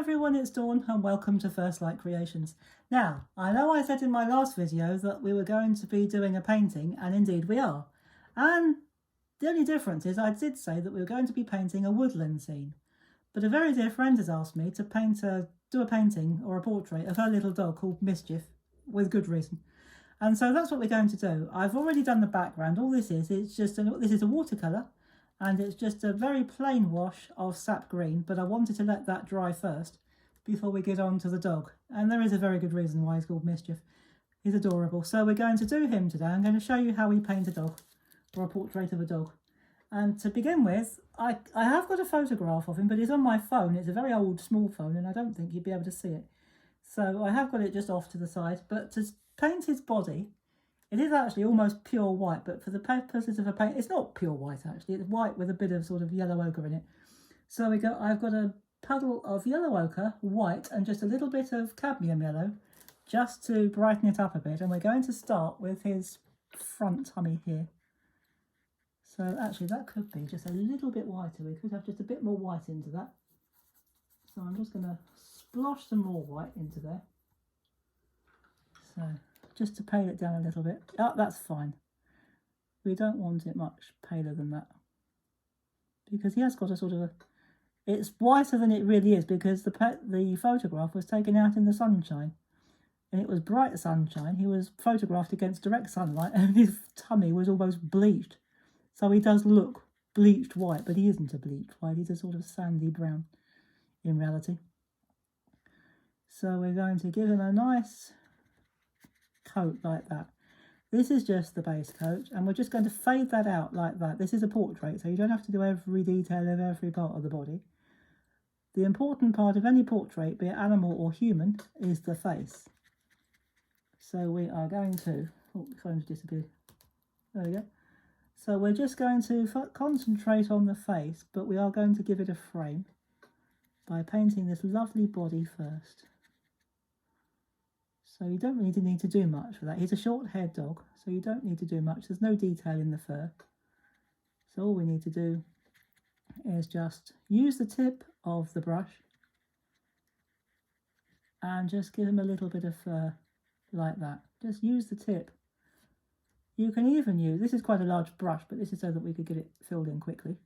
everyone, it's Dawn and welcome to First Light Creations. Now, I know I said in my last video that we were going to be doing a painting, and indeed we are. And the only difference is I did say that we were going to be painting a woodland scene. But a very dear friend has asked me to do a painting or a portrait of her little dog called Mischief, with good reason. And so that's what we're going to do. I've already done the background. All this is, this is a watercolour. And it's just a very plain wash of sap green, but I wanted to let that dry first before we get on to the dog. And there is a very good reason why he's called Mischief. He's adorable. So we're going to do him today. I'm going to show you how we paint a dog, or a portrait of a dog. And to begin with, I have got a photograph of him, but it's on my phone. It's a very old, small phone, and I don't think you'd be able to see it. So I have got it just off to the side. But to paint his body, it is actually almost pure white, but for the purposes of a paint, it's not pure white actually. It's white with a bit of sort of yellow ochre in it. So I've got a puddle of yellow ochre, white, and just a little bit of cadmium yellow, just to brighten it up a bit. And we're going to start with his front tummy here. So actually that could be just a little bit whiter. We could have just a bit more white into that. So I'm just going to splosh some more white into there. So just to pale it down a little bit. Oh, that's fine. We don't want it much paler than that, because he has got a sort of it's whiter than it really is, because the photograph was taken out in the sunshine, and it was bright sunshine. He was photographed against direct sunlight, and his tummy was almost bleached. So he does look bleached white, but he isn't a bleached white. He's a sort of sandy brown in reality. So we're going to give him a nice coat like that. This is just the base coat, and we're just going to fade that out like that. This is a portrait, so you don't have to do every detail of every part of the body. The important part of any portrait, be it animal or human, is the face. So we are going to, oh, the phone's disappeared. There we go. So we're just going to concentrate on the face, but we are going to give it a frame by painting this lovely body first. So you don't really need to do much for that. He's a short-haired dog, so you don't need to do much. There's no detail in the fur. So all we need to do is just use the tip of the brush and just give him a little bit of fur like that. Just use the tip. You can even use, this is quite a large brush, but this is so that we could get it filled in quickly.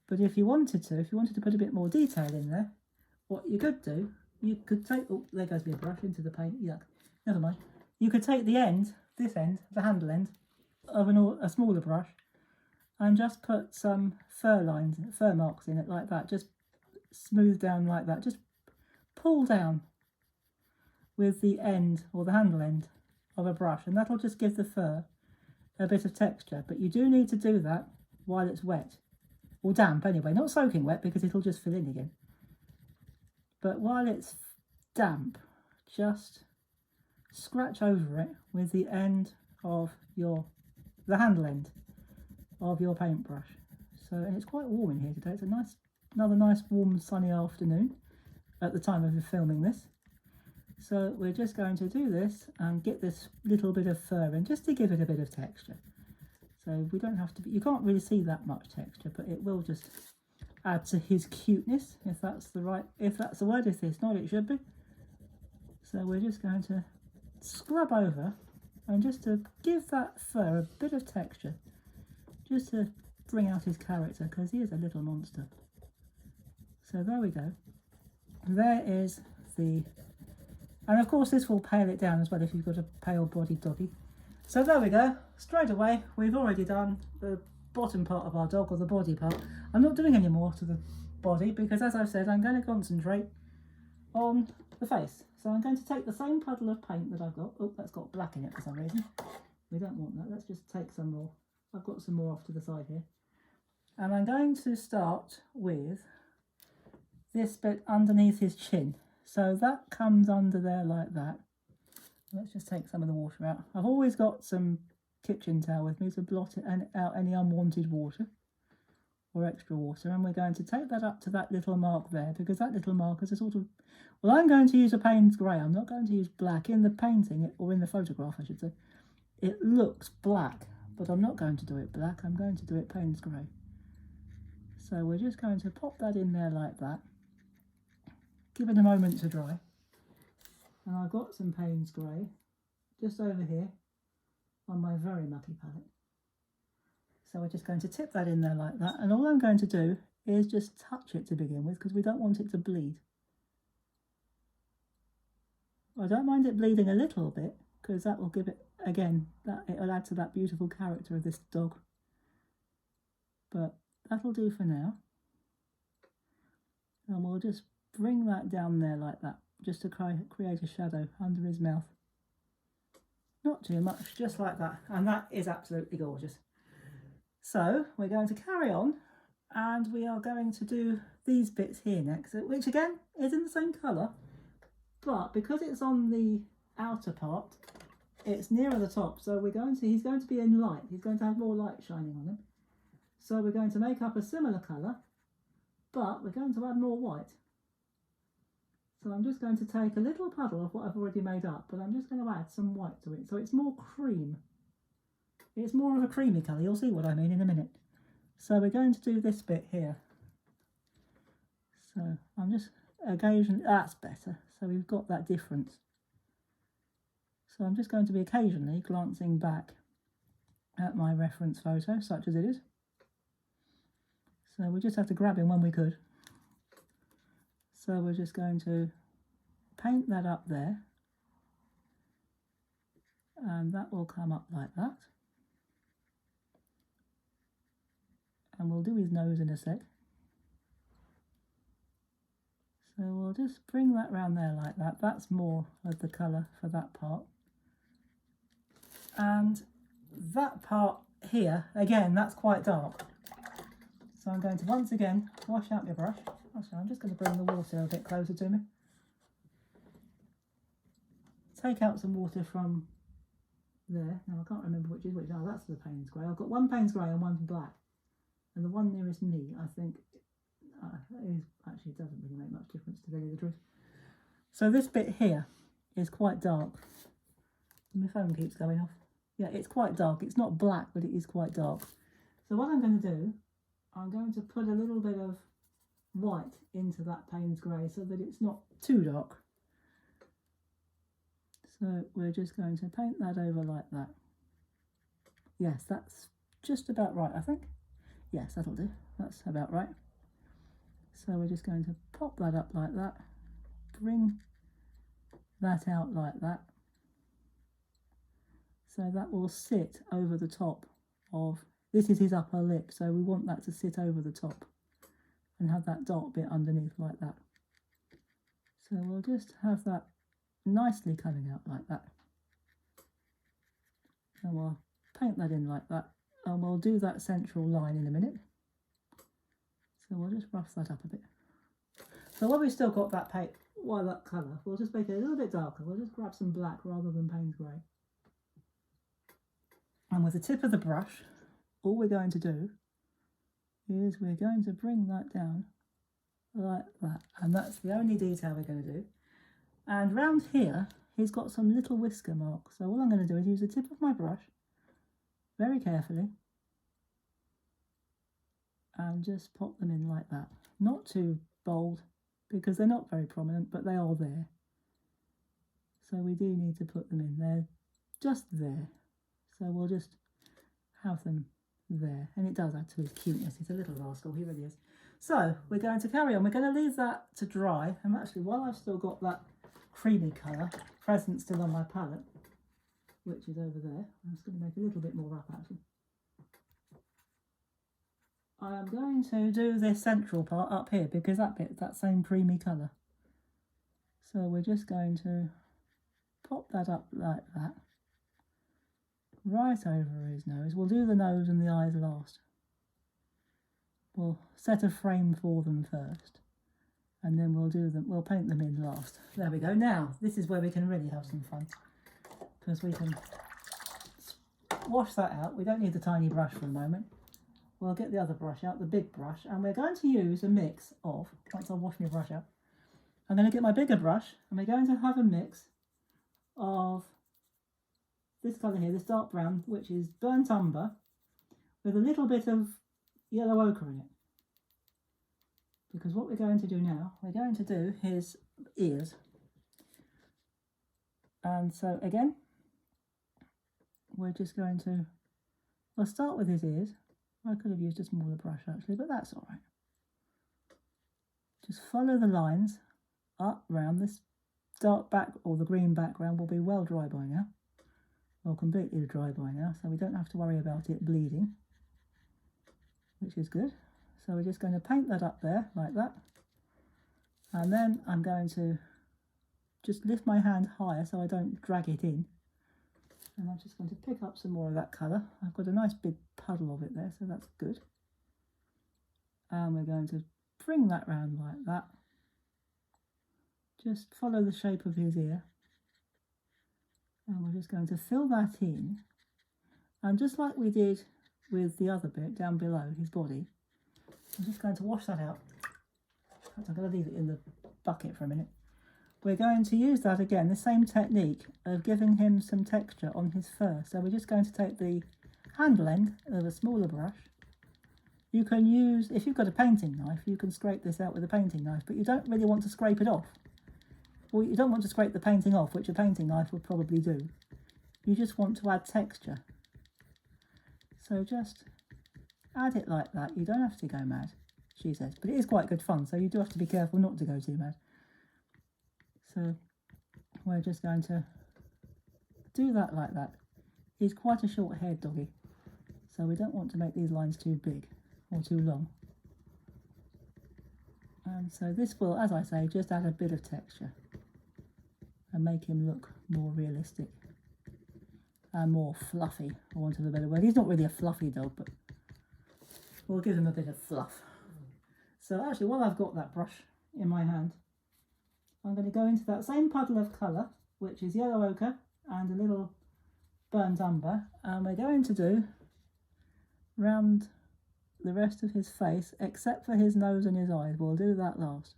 But if you wanted to put a bit more detail in there, what you could do, you could take, oh, there goes my brush into the paint, yuck, never mind. You could take the end, this end, the handle end, of a smaller brush, and just put some fur marks in it like that, just smooth down like that, just pull down with the end, or the handle end, of a brush, and that'll just give the fur a bit of texture. But you do need to do that while it's wet, or damp anyway, not soaking wet, because it'll just fill in again. But while it's damp, just scratch over it with the end of the handle end of your paintbrush. So, and it's quite warm in here today. It's another nice warm sunny afternoon at the time of filming this. So we're just going to do this and get this little bit of fur in, just to give it a bit of texture. So we don't have to, you can't really see that much texture, but it will just add to his cuteness, if that's the word. If it's not, it should be. So we're just going to scrub over, and just to give that fur a bit of texture, just to bring out his character, because he is a little monster. So there we go. There is the, and of course this will pale it down as well if you've got a pale bodied doggy. So there we go, straight away we've already done the bottom part of our dog, or the body part. I'm not doing any more to the body, because as I've said, I'm going to concentrate on the face. So I'm going to take the same puddle of paint that I've got. Oh, that's got black in it for some reason. We don't want that. Let's just take some more. I've got some more off to the side here. And I'm going to start with this bit underneath his chin. So that comes under there like that. Let's just take some of the water out. I've always got some kitchen towel with me to blot it out any unwanted water or extra water, and we're going to take that up to that little mark there, because that little mark is a sort of, well, I'm going to use a Payne's grey. I'm not going to use black. In the painting, or in the photograph I should say, it looks black, but I'm not going to do it black. I'm going to do it Payne's grey. So we're just going to pop that in there like that, give it a moment to dry. And I've got some Payne's grey just over here on my very mucky palette. So we're just going to tip that in there like that, and all I'm going to do is just touch it to begin with, because we don't want it to bleed. I don't mind it bleeding a little bit, because that will give it, again, that it'll add to that beautiful character of this dog. But that'll do for now. And we'll just bring that down there like that, just to create a shadow under his mouth. Not too much, just like that. And that is absolutely gorgeous. So we're going to carry on, and we are going to do these bits here next, which again is in the same colour, but because it's on the outer part, it's nearer the top, so he's going to be in light. He's going to have more light shining on him. So we're going to make up a similar colour, but we're going to add more white. So I'm just going to take a little puddle of what I've already made up, but I'm just going to add some white to it, so it's more cream. It's more of a creamy colour, you'll see what I mean in a minute. So we're going to do this bit here. So I'm just occasionally, that's better, so we've got that difference. So I'm just going to be occasionally glancing back at my reference photo, such as it is. So we just have to grab him when we could. So we're just going to paint that up there. And that will come up like that. And we'll do his nose in a sec. So we'll just bring that round there like that. That's more of the colour for that part. And that part here, again, that's quite dark. So I'm going to once again wash out my brush. Actually, I'm just going to bring the water a bit closer to me. Take out some water from there. Now I can't remember which is which. Oh, that's the Payne's grey. I've got one Payne's grey and one black. And the one nearest me, I think, actually it doesn't really make much difference to tell you the truth. So this bit here is quite dark. My phone keeps going off. Yeah, it's quite dark. It's not black, but it is quite dark. So what I'm going to do, I'm going to put a little bit of white into that Payne's grey so that it's not too dark. So we're just going to paint that over like that. Yes, that's just about right, I think. Yes, that'll do. That's about right. So we're just going to pop that up like that, bring that out like that. So that will sit over the top of, this is his upper lip, so we want that to sit over the top and have that dot bit underneath like that. So we'll just have that nicely coming out like that. And we'll paint that in like that. And we'll do that central line in a minute. So we'll just rough that up a bit. So while we've still got that paint, that colour, we'll just make it a little bit darker. We'll just grab some black rather than Payne's grey. And with the tip of the brush, all we're going to do is we're going to bring that down like that. And that's the only detail we're going to do. And round here, he's got some little whisker marks. So all I'm going to do is use the tip of my brush very carefully and just pop them in like that. Not too bold because they're not very prominent, but they are there. So we do need to put them in there, just there. So we'll just have them there. And it does add to his cuteness. He's a little rascal, he really is. So we're going to carry on. We're going to leave that to dry. And actually, while I've still got that creamy colour present still on my palette, which is over there, I'm just going to make a little bit more up actually. I am going to do this central part up here because that bit's that same creamy colour. So we're just going to pop that up like that, right over his nose. We'll do the nose and the eyes last. We'll set a frame for them first, and then we'll paint them in last. There we go. Now, this is where we can really have some fun, because we can wash that out. We don't need the tiny brush for a moment. We'll get the other brush out, the big brush, and we're going to use a mix of, once I wash my brush out, I'm going to get my bigger brush, and we're going to have a mix of this colour here, this dark brown, which is burnt umber, with a little bit of yellow ochre in it. because what we're going to do now, we're going to do his ears. And so again, we're just going to, we'll start with his ears. I could have used a smaller brush actually, but that's all right. Just follow the lines up round. This dark back or the green background will be well dry by now. Well, completely dry by now, so we don't have to worry about it bleeding, which is good. So we're just going to paint that up there like that. And then I'm going to just lift my hand higher so I don't drag it in. And I'm just going to pick up some more of that colour. I've got a nice big puddle of it there, so that's good. And we're going to bring that round like that. Just follow the shape of his ear. And we're just going to fill that in. And just like we did with the other bit down below his body, I'm just going to wash that out. I'm going to leave it in the bucket for a minute. We're going to use that again, the same technique of giving him some texture on his fur. So we're just going to take the handle end of a smaller brush. You can use, if you've got a painting knife, you can scrape this out with a painting knife, but you don't really want to scrape it off. Well, you don't want to scrape the painting off, which a painting knife would probably do. You just want to add texture. So just add it like that. You don't have to go mad, she says, but it is quite good fun, so you do have to be careful not to go too mad. So we're just going to do that like that. He's quite a short-haired doggy, so we don't want to make these lines too big or too long. And so this will, as I say, just add a bit of texture and make him look more realistic and more fluffy, for want of a better word. He's not really a fluffy dog, but we'll give him a bit of fluff. So actually, while I've got that brush in my hand, I'm going to go into that same puddle of colour, which is yellow ochre and a little burnt umber, and we're going to do round the rest of his face, except for his nose and his eyes. We'll do that last.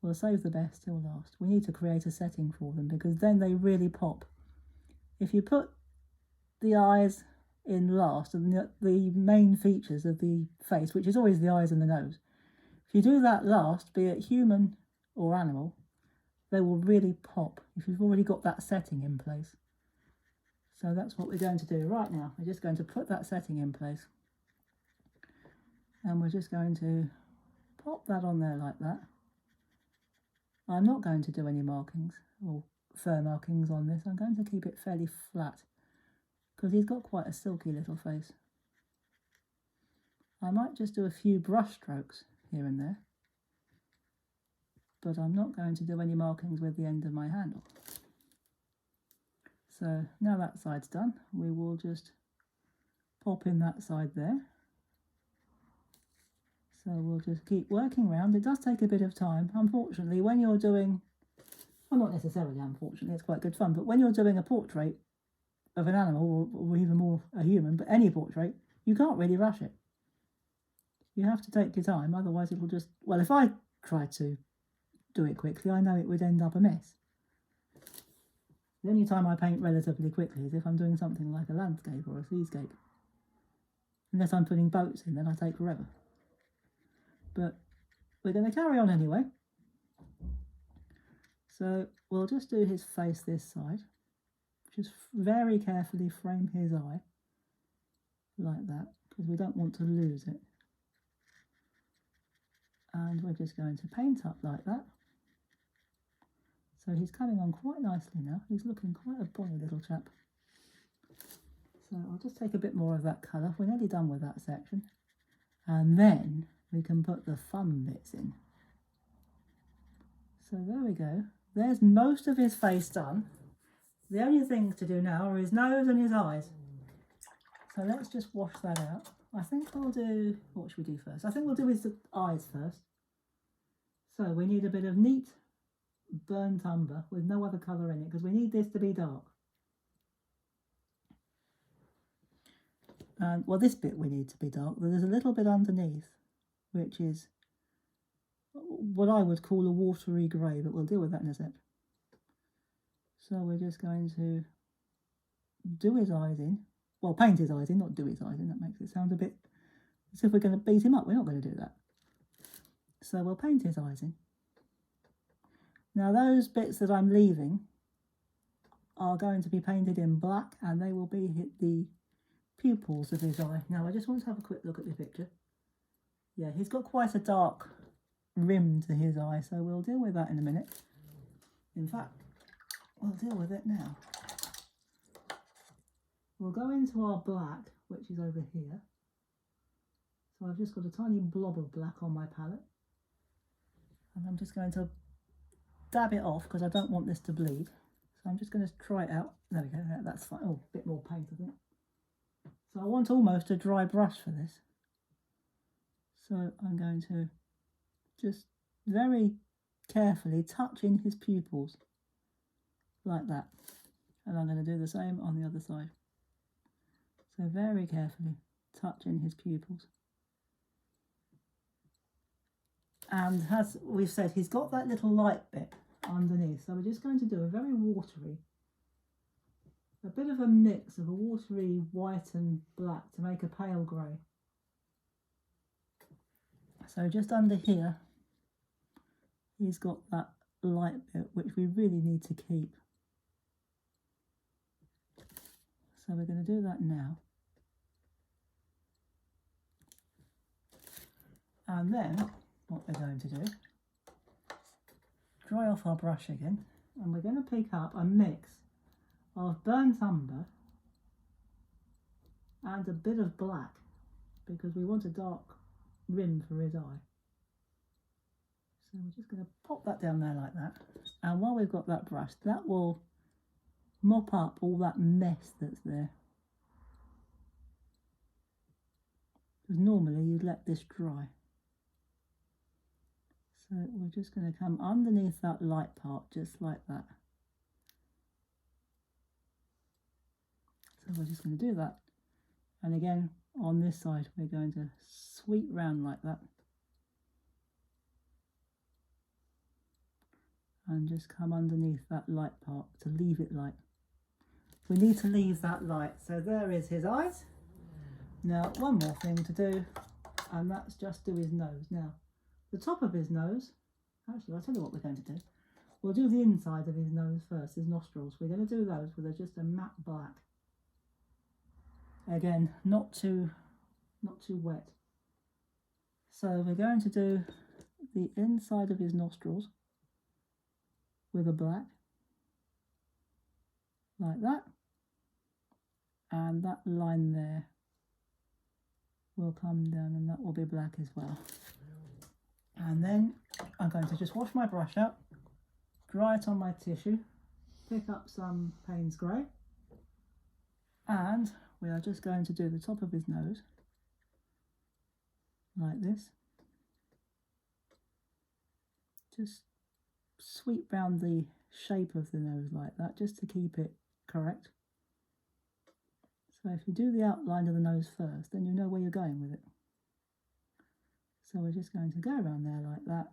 We'll save the best till last. We need to create a setting for them, because then they really pop. If you put the eyes in last, and the main features of the face, which is always the eyes and the nose, if you do that last, be it human or animal, they will really pop if you've already got that setting in place. So that's what we're going to do right now. We're just going to put that setting in place. And we're just going to pop that on there like that. I'm not going to do any markings or fur markings on this. I'm going to keep it fairly flat because he's got quite a silky little face. I might just do a few brush strokes here and there, but I'm not going to do any markings with the end of my handle. So now that side's done, we will just pop in that side there. So we'll just keep working around. It does take a bit of time. Unfortunately, when you're doing, well, not necessarily unfortunately, it's quite good fun, but when you're doing a portrait of an animal, or even more a human, but any portrait, you can't really rush it. You have to take your time, otherwise it'll just, well, if I tried to do it quickly, I know it would end up a mess. The only time I paint relatively quickly is if I'm doing something like a landscape or a seascape. Unless I'm putting boats in, then I take forever. But we're going to carry on anyway. So we'll just do his face this side. Just very carefully frame his eye like that, because we don't want to lose it. And we're just going to paint up like that. So he's coming on quite nicely now. He's looking quite a bonny little chap. So I'll just take a bit more of that colour. We're nearly done with that section. And then we can put the fun bits in. So there we go. There's most of his face done. The only things to do now are his nose and his eyes. So let's just wash that out. I think we'll do, what should we do first? I think we'll do his eyes first. So we need a bit of neat burnt umber with no other colour in it, because we need this to be dark. And well, this bit we need to be dark, but there's a little bit underneath, which is what I would call a watery grey, but we'll deal with that in a sec. So we're just going to do his eyes in. Well, paint his eyes in, not do his eyes in. That makes it sound a bit as if we're going to beat him up. We're not going to do that. So we'll paint his eyes in. Now those bits that I'm leaving are going to be painted in black, and they will be the pupils of his eye. Now I just want to have a quick look at the picture. Yeah, he's got quite a dark rim to his eye, so we'll deal with that in a minute. In fact, we'll deal with it now. We'll go into our black, which is over here. So I've just got a tiny blob of black on my palette. And I'm just going to dab it off because I don't want this to bleed. So I'm just going to try it out. There we go, that's fine. Oh, a bit more paint, I think. So I want almost a dry brush for this. So I'm going to just very carefully touch in his pupils like that. And I'm going to do the same on the other side. So very carefully touch in his pupils. And as we've said, he's got that little light bit underneath. So we're just going to do a very watery, a bit of a mix of a watery white and black to make a pale grey. So just under here, he's got that light bit, which we really need to keep. So we're going to do that now. And then what we're going to do, dry off our brush again, and we're going to pick up a mix of burnt umber and a bit of black, because we want a dark rim for his eye. So we're just going to pop that down there like that, and while we've got that brush, that will mop up all that mess that's there, because normally you'd let this dry. So we're just going to come underneath that light part, just like that. So we're just going to do that. And again, on this side, we're going to sweep round like that. And just come underneath that light part to leave it light. We need to leave that light. So there is his eyes. Now, one more thing to do, and that's just do his nose. Now, the top of his nose, actually I'll tell you what we're going to do. We'll do the inside of his nose first, his nostrils. We're going to do those with just a matte black. Again, not too wet. So we're going to do the inside of his nostrils with a black, like that. And that line there will come down, and that will be black as well. And then I'm going to just wash my brush out, dry it on my tissue, pick up some Payne's grey, and we are just going to do the top of his nose like this. Just sweep round the shape of the nose like that, just to keep it correct. So if you do the outline of the nose first, then you know where you're going with it. So we're just going to go around there like that.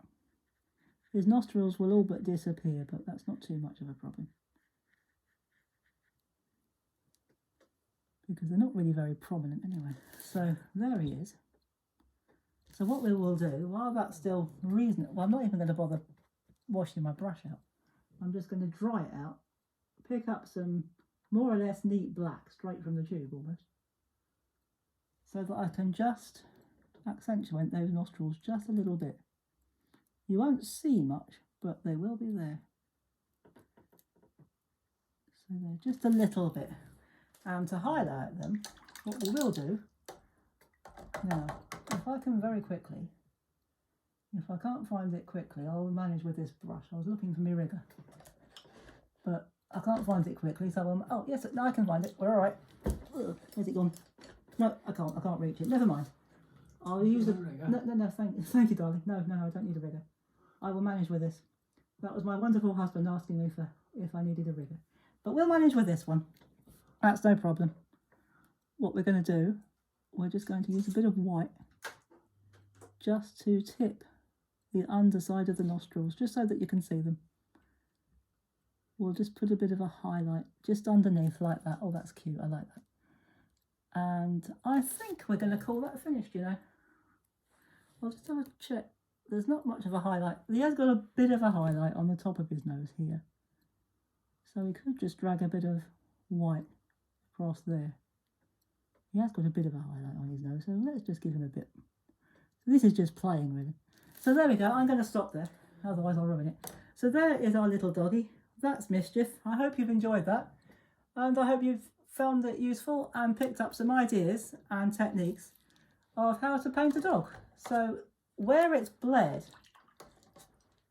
His nostrils will all but disappear, but that's not too much of a problem, because they're not really very prominent anyway. So there he is. So what we will do, while that's still reasonable, well, I'm not even going to bother washing my brush out. I'm just going to dry it out, pick up some more or less neat black straight from the tube almost, so that I can just accentuate those nostrils just a little bit. You won't see much, but they will be there. So they're just a little bit. And to highlight them, what we will do, now, if I can very quickly, if I can't find it quickly, I'll manage with this brush. I was looking for my rigger, but I can't find it quickly, so oh yes, no, I can find it, we're all right. Where's it gone? No, I can't reach it, never mind. I'll use a... No, thank you, darling. No, I don't need a rigger. I will manage with this. That was my wonderful husband asking me for if I needed a rigger. But we'll manage with this one. That's no problem. What we're going to do, we're just going to use a bit of white just to tip the underside of the nostrils, just so that you can see them. We'll just put a bit of a highlight just underneath like that. Oh, that's cute. I like that. And I think we're going to call that finished, you know. I'll just have a check there's not much of a highlight. He has got a bit of a highlight on the top of his nose here. So we could just drag a bit of white across there. He has got a bit of a highlight on his nose, so let's just give him a bit. So this is just playing, really. So there we go. I'm going to stop there, otherwise I'll ruin it. So there is our little doggy. That's Mischief. I hope you've enjoyed that, and I hope you've found it useful and picked up some ideas and techniques of how to paint a dog. So where it's bled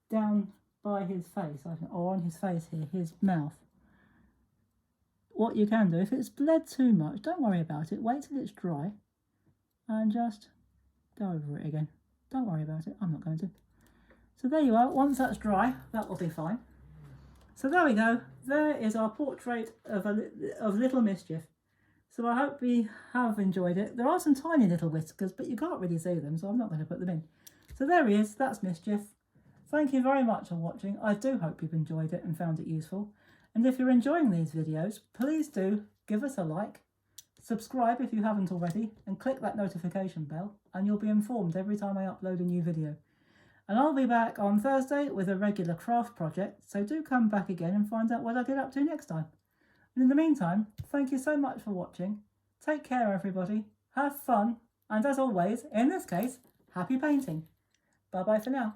down by his face, or on his face here, his mouth, what you can do, if it's bled too much, don't worry about it. Wait till it's dry and just go over it again. Don't worry about it. I'm not going to. So there you are. Once that's dry, that will be fine. So there we go. There is our portrait of little Mischief. So I hope we have enjoyed it. There are some tiny little whiskers, but you can't really see them, so I'm not going to put them in. So there he is. That's Mischief. Thank you very much for watching. I do hope you've enjoyed it and found it useful. And if you're enjoying these videos, please do give us a like, subscribe if you haven't already, and click that notification bell, and you'll be informed every time I upload a new video. And I'll be back on Thursday with a regular craft project, so do come back again and find out what I get up to next time. And in the meantime, thank you so much for watching. Take care, everybody. Have fun. And as always, in this case, happy painting. Bye-bye for now.